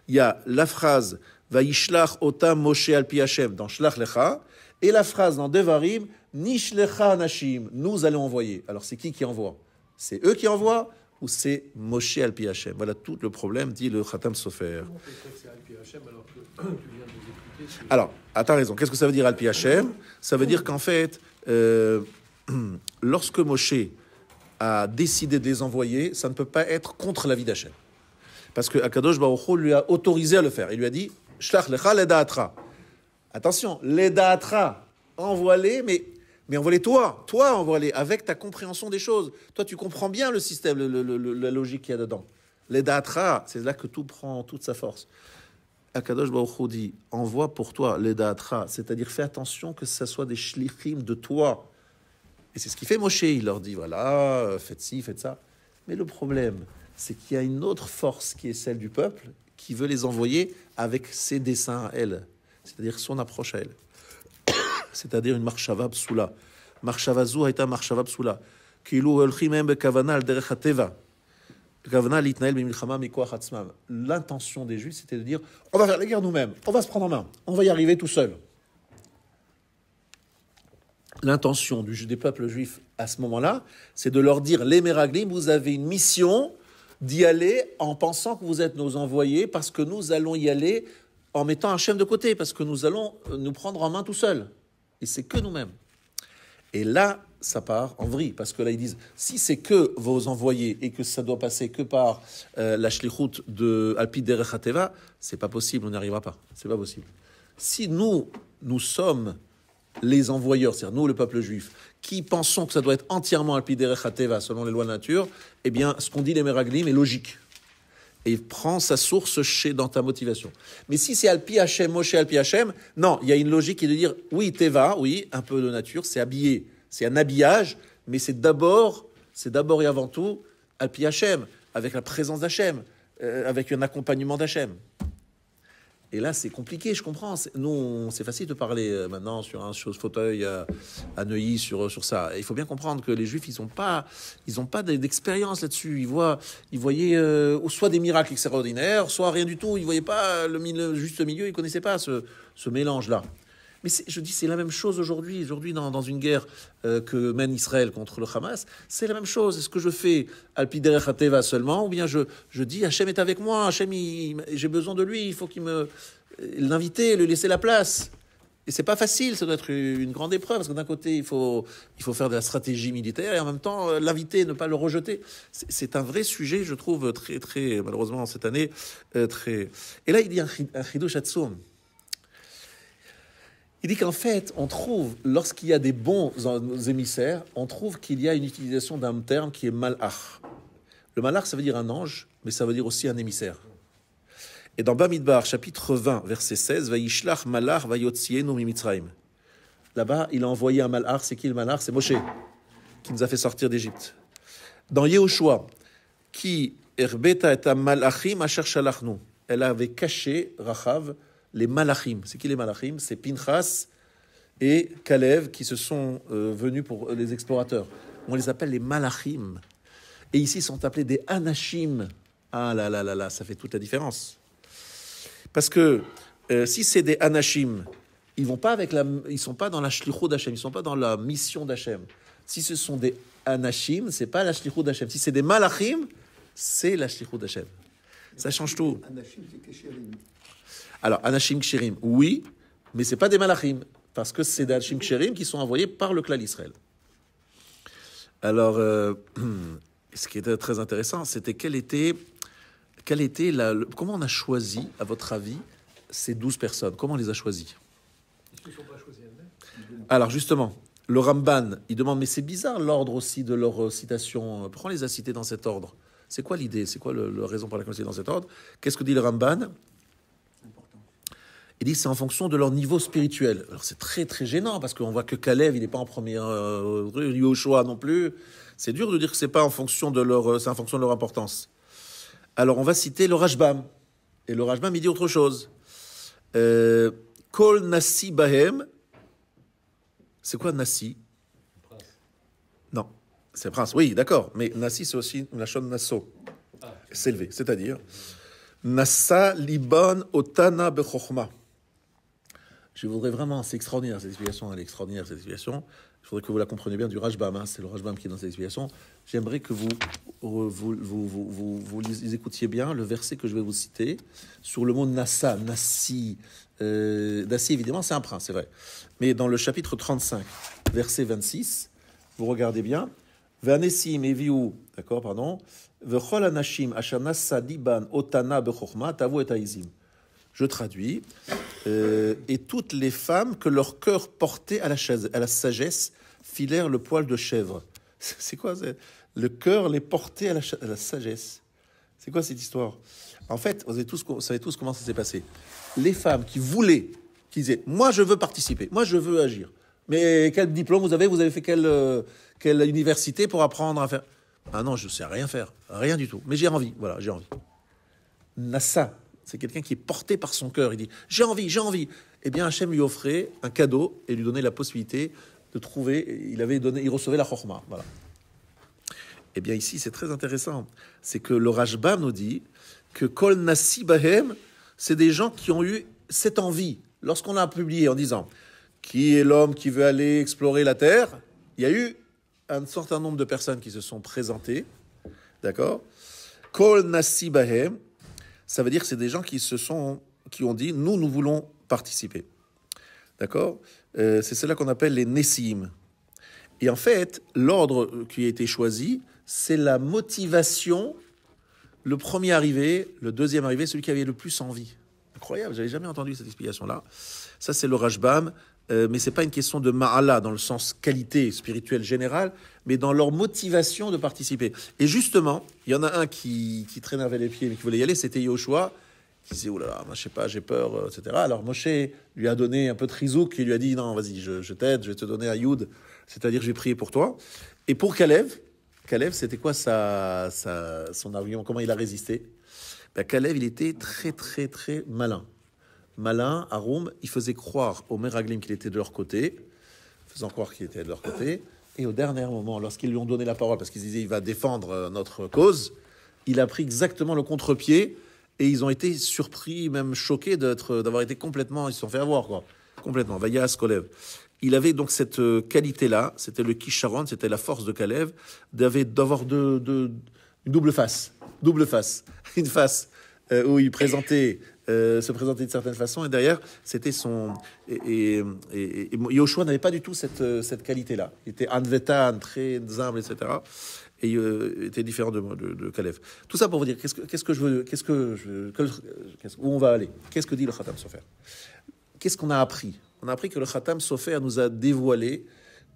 Il y a la phrase « Vaishlach otam Moshe al pi Hashem » dans Shlach Lecha, et la phrase dans Devarim « Nishlecha anashim » nous allons envoyer. Alors, c'est qui envoie? C'est eux qui envoient ou c'est Moshe al pi Hashem? Voilà tout le problème, dit le Khatam Sofer. Alors, t'as raison. Qu'est-ce que ça veut dire al pi Hashem? Ça veut dire qu'en fait, lorsque Moshe a décidé de les envoyer, ça ne peut pas être contre l'avis d'Hachem. Parce que Akadosh Baruch Hu lui a autorisé à le faire. Il lui a dit Shlach lecha ledaatra. Attention, ledaatra, envoie-les, mais Mais envoie-les toi, envoie-les avec ta compréhension des choses. Toi, tu comprends bien le système, la logique qu'il y a dedans. Les da'atra, c'est là que tout prend toute sa force. Akadosh Baruch Hu dit, envoie pour toi les da'atra, c'est-à-dire fais attention que ce soit des shlichim de toi. Et c'est ce qu'il fait Moshe, il leur dit, voilà, faites ci, faites ça. Mais le problème, c'est qu'il y a une autre force qui est celle du peuple, qui veut les envoyer avec ses desseins à elle, c'est-à-dire son approche à elle. C'est-à-dire une marshava psula. Marshava zu haïta marshava psula. Kilu holchim hem bekavana al derech hateva. L'intention des Juifs, c'était de dire, on va faire la guerre nous-mêmes, on va se prendre en main, on va y arriver tout seul. L'intention des peuples juifs à ce moment-là, c'est de leur dire, les Meraglim, vous avez une mission d'y aller en pensant que vous êtes nos envoyés, parce que nous allons y aller en mettant Hachem de côté, parce que nous allons nous prendre en main tout seuls. Et c'est que nous-mêmes. Et là, ça part en vrille, parce que là, ils disent, si c'est que vos envoyés et que ça doit passer que par la shlichut de Alpi Derech HaTeva, c'est pas possible, on n'y arrivera pas. C'est pas possible. Si nous sommes les envoyeurs, c'est-à-dire nous, le peuple juif, qui pensons que ça doit être entièrement Alpi Derech HaTeva, selon les lois de la nature, eh bien, ce qu'on dit les Meraglim est logique. Et il prend sa source dans ta motivation. Mais si c'est Alpi Hashem, Moshe Alpi Hashem, non, il y a une logique qui est de dire, oui, Teva, oui, un peu de nature, c'est habillé, c'est un habillage, mais c'est d'abord et avant tout Alpi Hashem, avec la présence d'Hashem, avec un accompagnement d'Hashem. Et là, c'est compliqué, je comprends. Nous, c'est facile de parler maintenant sur un fauteuil à Neuilly sur ça. Et il faut bien comprendre que les Juifs, ils ont pas d'expérience là-dessus. Ils voyaient soit des miracles extraordinaires, soit rien du tout. Ils voyaient pas le juste milieu. Ils connaissaient pas ce mélange-là. Mais je dis, c'est la même chose aujourd'hui. Aujourd'hui, dans une guerre que mène Israël contre le Hamas, c'est la même chose. Est-ce que je fais Alpi Derech HaTeva seulement, ou bien je dis, Hachem est avec moi, Hachem, j'ai besoin de lui, il faut l'inviter, lui laisser la place. Et c'est pas facile, ça doit être une grande épreuve, parce que d'un côté, il faut faire de la stratégie militaire, et en même temps, l'inviter, ne pas le rejeter. C'est un vrai sujet, je trouve, très, très, malheureusement, cette année, très... Et là, il dit un chidush atzum. Il dit qu'en fait, on trouve, lorsqu'il y a des bons émissaires, on trouve qu'il y a une utilisation d'un terme qui est malach. Le malach, ça veut dire un ange, mais ça veut dire aussi un émissaire. Et dans Bamidbar, chapitre 20, verset 16, Vayishlach malach vayotzienu mimitzraim. Là-bas, il a envoyé un malach. C'est qui le malach? C'est Moshe, qui nous a fait sortir d'Égypte. Dans Yehoshua, qui erbeta et malachim asher shalachnu. Elle avait caché, Rachav, les malachim. C'est qui les malachim? C'est Pinchas et Kalev qui se sont venus pour les explorateurs. On les appelle les malachim. Et ici, ils sont appelés des anashim. Ah là là là là, ça fait toute la différence. Parce que si c'est des anashim, ils sont pas dans la shlichut d'Hachem, ils sont pas dans la mission d'Hachem. Si ce sont des anashim, c'est pas la shlichut d'Hachem. Si c'est des malachim, c'est la shlichut d'Hachem. Ça change tout. Anashim, c'est Kesherim. Alors, Anashim Ksherim, oui, mais ce n'est pas des Malachim, parce que c'est des Anashim Ksherim qui sont envoyés par le clan d'Israël. Alors, ce qui était très intéressant, c'était comment on a choisi, à votre avis, ces 12 personnes? Comment on les a choisis? Ils ne sont pas choisis elles-mêmes. Alors, justement, le Ramban, il demande, mais c'est bizarre l'ordre aussi de leur citation. Pourquoi on les a cités dans cet ordre? C'est quoi l'idée? C'est quoi la raison pour laquelle on les a cités dans cet ordre? Qu'est-ce que dit le Ramban? Il dit que c'est en fonction de leur niveau spirituel. Alors c'est très très gênant parce qu'on voit que Kalev, il n'est pas en première rue, Yehoshua non plus. C'est dur de dire que c'est pas en fonction de c'est en fonction de leur importance. Alors on va citer le Rashbam. Et le Rashbam, il dit autre chose. Kol Nasi Bahem. C'est quoi Nasi? Prince. Non, c'est prince. Oui, d'accord. Mais Nasi, c'est aussi la chon Nasso. S'élever, c'est-à-dire Nassa Liban Otana Bechochma. Je voudrais vraiment, c'est extraordinaire cette explication, elle est extraordinaire cette explication. Je voudrais que vous la compreniez bien du Rashbam, hein, c'est le Rashbam qui est dans cette explication. J'aimerais que vous écoutiez bien le verset que je vais vous citer sur le mot Nassa, Nassi. Nassi, évidemment, c'est un prince, c'est vrai. Mais dans le chapitre 35, verset 26, vous regardez bien. Vanesim eviu, d'accord, pardon. Vechol anashim asher nassa liban otana bechochma tavu et haizim. Je traduis. Et toutes les femmes que leur cœur portait à la sagesse, filèrent le poil de chèvre. C'est quoi le cœur les portait à la sagesse. C'est quoi cette histoire? En fait, vous savez tous comment ça s'est passé. Les femmes qui voulaient, qui disaient, moi je veux participer, moi je veux agir. Mais quel diplôme vous avez? Vous avez fait quelle université pour apprendre à faire? Ah non, je ne sais rien faire, rien du tout. Mais j'ai envie, voilà, j'ai envie. Nassa, c'est quelqu'un qui est porté par son cœur. Il dit, j'ai envie, j'ai envie. Eh bien, Hachem lui offrait un cadeau et lui donnait la possibilité de trouver. Il recevait la chorma, voilà. Eh bien, ici, c'est très intéressant. C'est que le Rashbam nous dit que Kol Nassi Bahem, c'est des gens qui ont eu cette envie. Lorsqu'on a publié en disant qui est l'homme qui veut aller explorer la terre, il y a eu un certain nombre de personnes qui se sont présentées, d'accord? Kol Nassi Bahem, ça veut dire que c'est des gens qui ont dit nous voulons participer, d'accord? C'est cela qu'on appelle les Nessim. Et en fait, l'ordre qui a été choisi, c'est la motivation. Le premier arrivé, le deuxième arrivé, celui qui avait le plus envie. Incroyable, j'avais jamais entendu cette explication-là. Ça, c'est le Rashbam, mais c'est pas une question de ma'ala dans le sens qualité spirituelle générale, mais dans leur motivation de participer. Et justement, il y en a un qui traînait avec les pieds, mais qui voulait y aller, c'était Yoshua, qui disait, oh là là, moi, je sais pas, j'ai peur, etc. Alors Moshe lui a donné un peu de rizouk, qui lui a dit, non, vas-y, je t'aide, je vais te donner un youd, c'est-à-dire je vais prier pour toi. Et pour Kalev, c'était quoi son argument? Comment il a résisté? Kalev, il était très, très, très malin. Malin, Arum, il faisait croire aux Meraglim qu'il était de leur côté, faisant croire qu'il était de leur côté. Et au dernier moment, lorsqu'ils lui ont donné la parole, parce qu'ils disaient il va défendre notre cause, il a pris exactement le contre-pied. Et ils ont été surpris, même choqués d'avoir été complètement... Ils se sont fait avoir, quoi. Complètement. Vayas Kolev. Il avait donc cette qualité-là, c'était le Kisharon, c'était la force de Kalev, d'avoir une double face. Double face. Une face où il se présentait de certaine façon, et derrière, c'était son... Et Yoshua n'avait pas du tout cette qualité-là. Il était anvetan, très humble, etc., et était différent de Kalev. Tout ça pour vous dire, où on va aller? Qu'est-ce que dit le Khatam Sofer? Qu'est-ce qu'on a appris? On a appris que le Khatam Sofer nous a dévoilé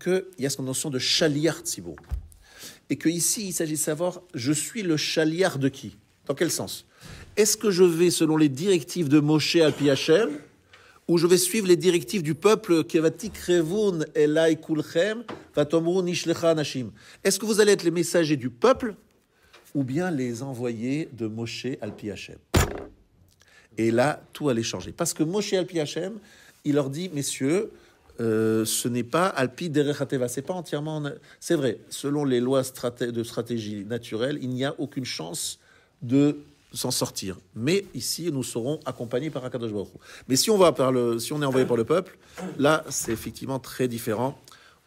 qu'il y a cette notion de Shaliar Tzibur. Et qu'ici, il s'agit de savoir, je suis le Shaliar de qui? Dans quel sens? Est-ce que je vais selon les directives de Moshe Alpi Hashem, ou je vais suivre les directives du peuple Kevatikrevun Elai Kulchem Vatomru Nishlecha Anashim? Est-ce que vous allez être les messagers du peuple ou bien les envoyés de Moshe Alpi Hashem? Et là, tout allait changer. Parce que Moshe Alpi Hashem, il leur dit, messieurs, ce n'est pas Alpi Derech HaTeva, c'est pas entièrement... C'est vrai, selon les lois de stratégie naturelle, il n'y a aucune chance de s'en sortir. Mais ici, nous serons accompagnés par Akadosh Baruch Hu. Mais si on est envoyé par le peuple, là, c'est effectivement très différent.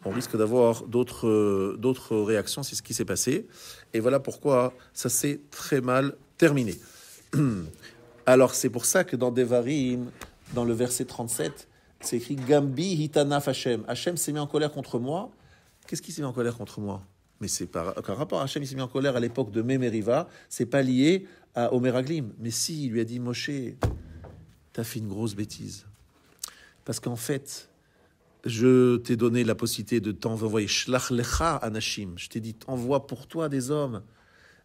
On risque d'avoir d'autres réactions. C'est ce qui s'est passé. Et voilà pourquoi ça s'est très mal terminé. Alors, c'est pour ça que dans Devarim, dans le verset 37, c'est écrit « Gambi hitanaf Hashem ». Hashem s'est mis en colère contre moi. Qu'est-ce qui s'est mis en colère contre moi? Mais c'est pas aucun rapport. Hachem il s'est mis en colère à l'époque de Mémériva. C'est pas lié au Meraglim. Mais si, il lui a dit, Moshe, t'as fait une grosse bêtise. Parce qu'en fait, je t'ai donné la possibilité de t'envoyer Shlach lecha anashim. Je t'ai dit, envoie pour toi des hommes.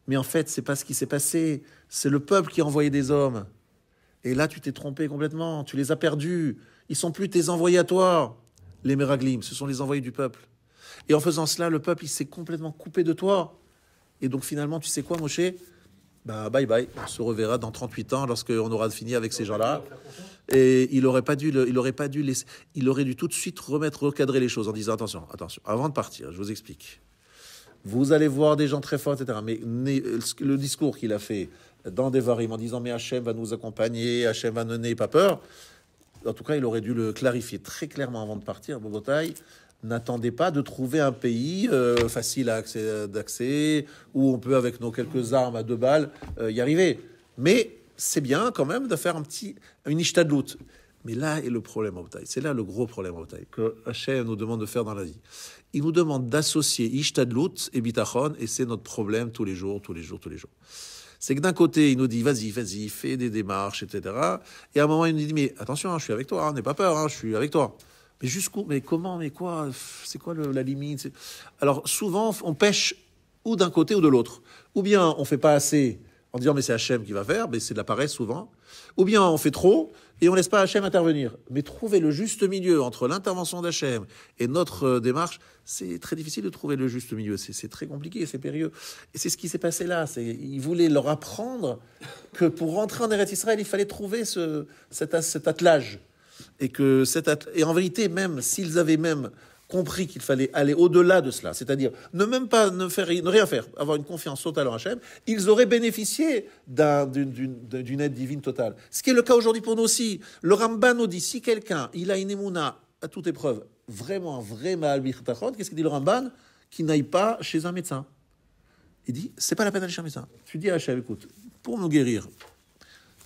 Mais en fait, c'est pas ce qui s'est passé. C'est le peuple qui a envoyé des hommes. Et là, tu t'es trompé complètement. Tu les as perdus. Ils sont plus tes envoyés à toi. Les Meraglim, ce sont les envoyés du peuple. Et en faisant cela, le peuple, il s'est complètement coupé de toi. Et donc, finalement, tu sais quoi, Moshe? Bye bye. On se reverra dans 38 ans lorsqu'on aura fini avec ces gens-là. Et il aurait dû tout de suite recadrer les choses en disant, attention, avant de partir, je vous explique. Vous allez voir des gens très forts, etc. Mais le discours qu'il a fait dans Devarim en disant, mais Hachem va nous accompagner, Hachem va n'ayez pas peur. En tout cas, il aurait dû le clarifier très clairement avant de partir, Bobotai. N'attendez pas de trouver un pays facile d'accès où on peut, avec nos quelques armes à 2 balles, y arriver. Mais c'est bien quand même de faire une ishtadlout. Mais là est le problème, c'est là le gros problème, que Hachem nous demande de faire dans la vie. Il nous demande d'associer ishtadlout et bitachon, et c'est notre problème tous les jours. C'est que d'un côté, il nous dit, vas-y, fais des démarches, etc. Et à un moment, il nous dit, mais attention, je suis avec toi, n'aie pas peur, je suis avec toi. Mais jusqu'où? Mais comment? Mais quoi? C'est quoi la limite? Alors souvent, on pêche ou d'un côté ou de l'autre. Ou bien on fait pas assez en disant mais c'est Hachem qui va faire, mais c'est de la paresse souvent. Ou bien on fait trop et on laisse pas Hachem intervenir. Mais trouver le juste milieu entre l'intervention d'Hachem et notre démarche, c'est très difficile de trouver le juste milieu. C'est très compliqué, c'est périlleux. Et c'est ce qui s'est passé là. Ils voulaient leur apprendre que pour rentrer en Eretz Israël, il fallait trouver cet attelage. Et en vérité, même s'ils avaient même compris qu'il fallait aller au-delà de cela, c'est-à-dire ne rien faire, avoir une confiance totale en Hachem, ils auraient bénéficié d'une aide divine totale. Ce qui est le cas aujourd'hui pour nous aussi. Le Ramban nous dit, si quelqu'un, il a une émouna à toute épreuve, vraiment un vrai Ma'al Bichtachon, qu'est-ce qu'il dit le Ramban? Qu'il n'aille pas chez un médecin. Il dit, c'est pas la peine d'aller chez un médecin. Tu dis à Hachem, écoute, pour nous guérir,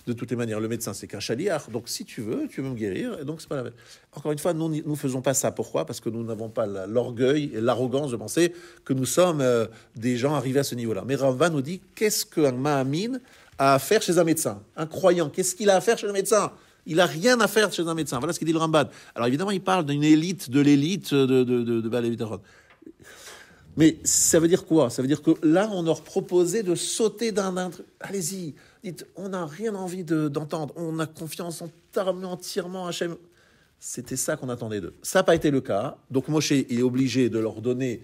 de toutes les manières, le médecin, c'est qu'un chaliar. Donc, si tu veux me guérir, et donc c'est pas la peine. Encore une fois, nous ne faisons pas ça. Pourquoi? Parce que nous n'avons pas l'orgueil et l'arrogance de penser que nous sommes des gens arrivés à ce niveau-là. Mais Ramban nous dit, qu'est-ce qu'un ma'amin a à faire chez un médecin? Un croyant, qu'est-ce qu'il a à faire chez le médecin? Il n'a rien à faire chez un médecin. Voilà ce qu'il dit le Ramban. Alors, évidemment, il parle d'une élite de l'élite de Baal Bichtaron. Mais ça veut dire quoi? Ça veut dire que là, on leur proposait de sauter d'un truc. Allez-y, dites, on n'a rien envie d'entendre. On a confiance entièrement en Hachem. C'était ça qu'on attendait d'eux. Ça n'a pas été le cas. Donc Moshe, il est obligé de leur donner.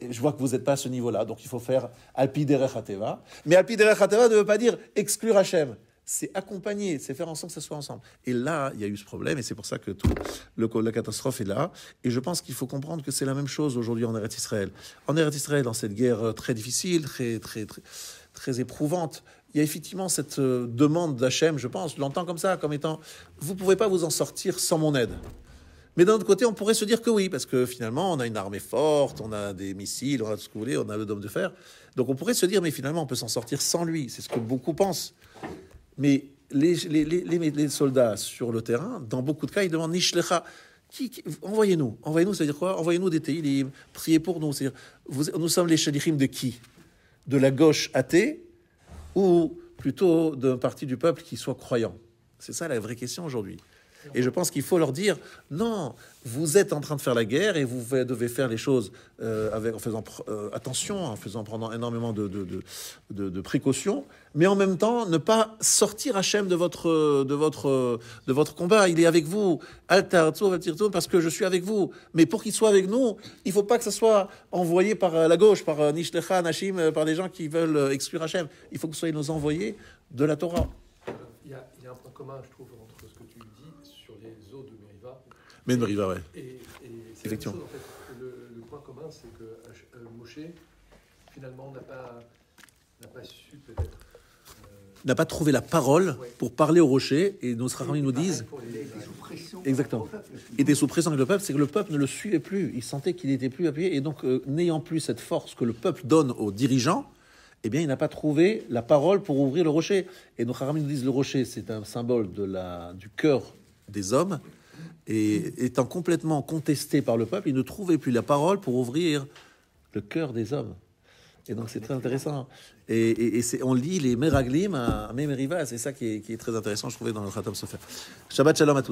Je vois que vous n'êtes pas à ce niveau-là, donc il faut faire Alpi Derech HaTeva. Mais Alpi Derech HaTeva ne veut pas dire exclure Hachem. C'est accompagner, c'est faire en sorte que ça soit ensemble. Et là, il y a eu ce problème, et c'est pour ça que la catastrophe est là. Et je pense qu'il faut comprendre que c'est la même chose aujourd'hui en Eretz Israël. En Eretz Israël, dans cette guerre très difficile, très éprouvante, il y a effectivement cette demande d'Hachem, je pense, je l'entends comme ça, comme étant, vous ne pouvez pas vous en sortir sans mon aide. Mais d'un autre côté, on pourrait se dire que oui, parce que finalement, on a une armée forte, on a des missiles, on a tout ce que vous voulez, on a le dôme de fer. Donc on pourrait se dire, mais finalement, on peut s'en sortir sans lui. C'est ce que beaucoup pensent. Mais les soldats sur le terrain, dans beaucoup de cas, ils demandent Nishlecha. Envoyez-nous. Envoyez-nous, ça veut dire quoi? Envoyez-nous des télim, priez pour nous. C'est-à-dire, nous sommes les shalichim de qui? De la gauche athée ou plutôt d'un parti du peuple qui soit croyant? C'est ça la vraie question aujourd'hui. Et je pense qu'il faut leur dire, non, vous êtes en train de faire la guerre et vous devez faire les choses en faisant attention, en prenant énormément de précautions, mais en même temps, ne pas sortir Hachem de votre combat. Il est avec vous, parce que je suis avec vous. Mais pour qu'il soit avec nous, il ne faut pas que ça soit envoyé par la gauche, par Nishlecha, Nashim, par des gens qui veulent exclure Hachem. Il faut que ce soit nos envoyés de la Torah. Il y a un point commun, je trouve, entre ce que tu dis sur les eaux de Meriva. Mais de Meriva, ouais. Et c'est effectivement. La même chose, en fait. Le point commun, c'est que Moshe, finalement, n'a pas su peut-être. N'a pas trouvé la parole pour parler au rocher, et nos Srachim nous disent. Il était sous pression. Exactement. Il était sous pression avec le peuple, c'est que le peuple ne le suivait plus. Il sentait qu'il n'était plus appuyé, et donc, n'ayant plus cette force que le peuple donne aux dirigeants, eh bien, il n'a pas trouvé la parole pour ouvrir le rocher. Et nos Haramim nous disent le rocher, c'est un symbole du cœur des hommes. Et étant complètement contesté par le peuple, il ne trouvait plus la parole pour ouvrir le cœur des hommes. Et donc, c'est très intéressant. Et on lit les Meraglim à Meriva, c'est ça qui est très intéressant, je trouvais, dans le Khatam Sofer. Shabbat Shalom à tous.